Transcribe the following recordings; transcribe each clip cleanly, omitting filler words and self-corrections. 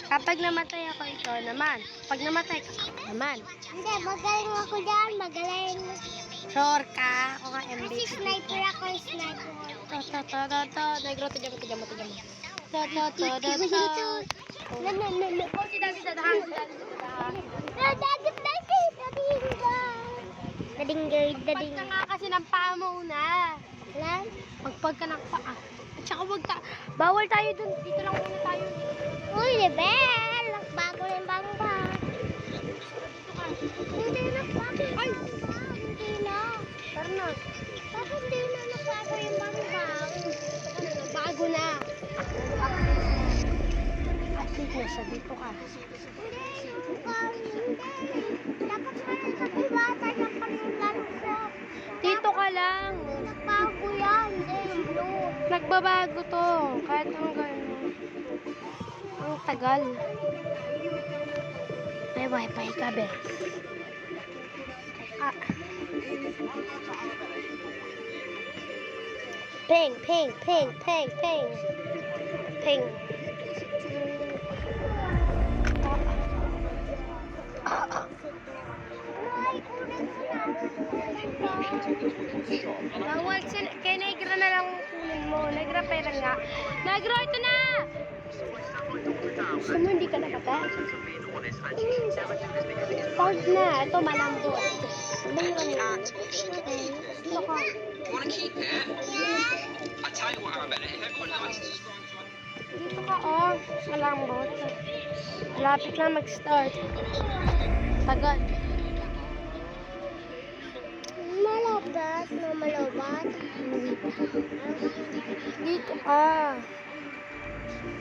Kapag namatay ako, ikaw naman. Pag namatay ka, naman. Hindi, magaling ako dyan. Magaling. Sure ka? Ako nga MVP. Kasi sniper ako, sniper. Negro, tigyan mo. Oh, si Daddy sa dahan. Dadinggay. Pag ka nga kasi ng paa mo una. Lan? Pagpag ka ng paa. At saka bawal tayo dun. Dito lang muna tayo. Uy, Lebel! Bago na yung bangba. Hindi na bago yung bangba. Hindi na. Tara na. Bakit hindi na nagbago yung bangba? Bago na. Athlete na siya. Dito ka. Hindi. Dapat meron sa privata ng panilalusok. Dito ka lang. Nagbago yan. Hindi, blue. Nagbabago to. Kahit ang gano'n. Ang tagal. May wifi ka, be. Ah. Ping. Bawal kay Negra na lang kunin mo. Negra, pera nga. Negra, ito na! Gusto mo hindi ka nakatay? Pag na. Ito malambot. Mayroon yan. Dito ka. You want to keep it? Yeah. I tell you what, Arabella, if everyone likes to subscribe to our... Dito ka, oh. Malambot. Malapit na mag-start. Tagal. Malabat na malabat. Dito ka.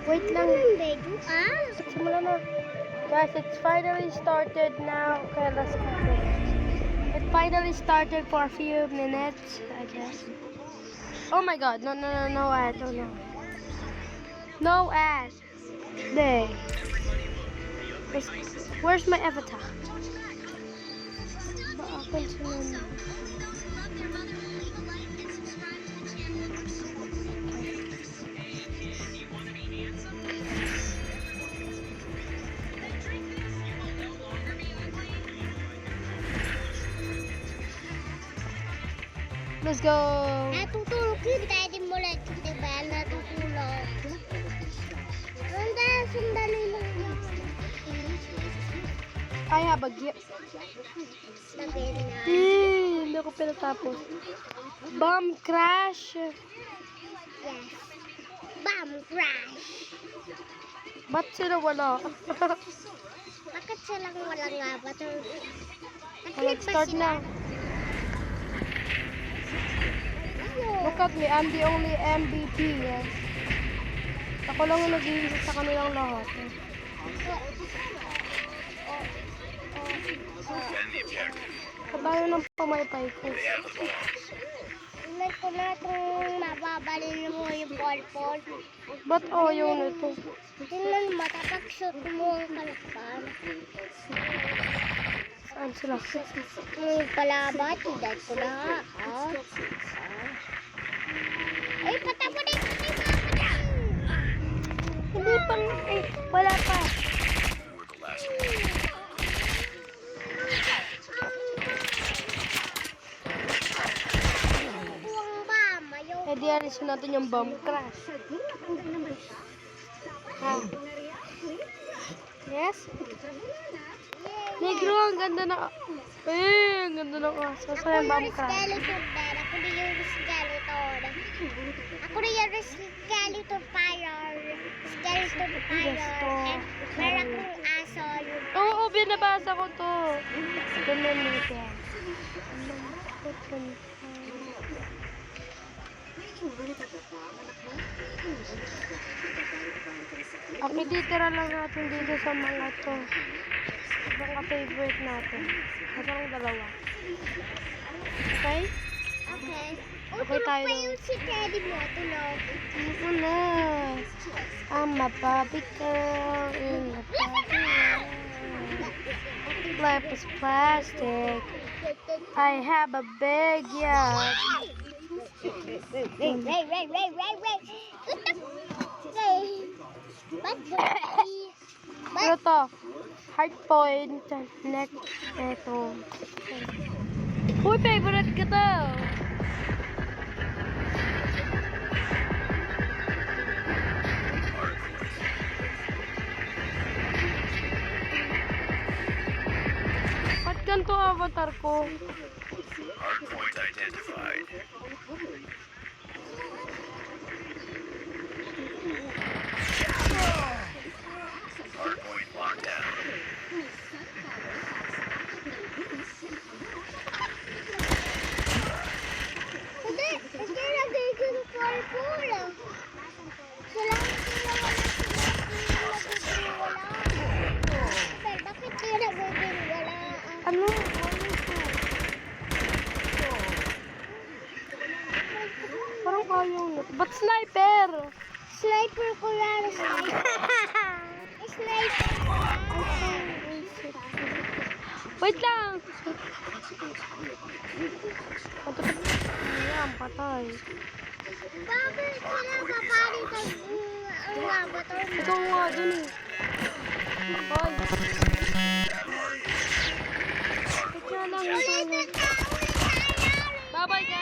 Wait lang. Simula na. Guys, it's finally started now. Okay, let's go. It finally started for a few minutes, I guess. Oh my god. No ad. No ad. There. Where's my avatar? Bakit sila? Let's go. Natutulog yung daddy mo lang, di ba? Natutulog. Sandali lang yun. I have a gift. Sabi na. Hindi ako pinatapos. Bomb crash. Yes. Bomb crash. Ba't sila wala? Bakit silang wala nga ba? Start na. Look at me, I'm the only MVP. Yes. Ako lang yung nag-iisip sa kanilang lahat. Kabayo ng pamaypay ko. Tingnan ko na itong mababalin mo yung ball. Ba't ayaw nito? Tingnan mo, tapos shoot mo ang kalakpan. Saan sila? Palabat, hindi ko na. Ay, patapon na ito. Hindi pang, wala pa. Buwang ba? Mayo. Eh, di alisin natin yung bomb crash. Ha? Yes? Negro, ang ganda na. Ang ganda ng aso. Saan yung bomb crash? Ako na yung skeleton. Ako na yung skeleton fire. Skeleton fire. Meron akong aso. Oo, binabasa ko to. Ganun nito. Okay, ditira lang natin dito sa mga to. Ibang ka-favorite natin. Habang dalawa. Okay? Okay. Okay tayo. Pa yung si Teddy mo. Tulog. Ano na? I'm a Barbie girl in the Barbie world. Life is plastic. I have a big yard. Wait. What the? Hey. Ano to? Heart point. Neck. Eto. Uy, favorite ko to. Ba't ganito avatar ko? Hardpoint identified. Hardpoint locked down. Hindi, hindi nagiging purple. Sila Sir, bakit di nagiging wala? Ano? Parang kaya na. Ba't sniper? Sniper ko yan, sniper. Sniper ko yan. Wait lang! Ayan, patay. Bakit sila papalit ang labator mo? Ikaw nga dun eh. Ay. Wait nga lang. Ulit na! Ulit tayo! Bye-bye guys!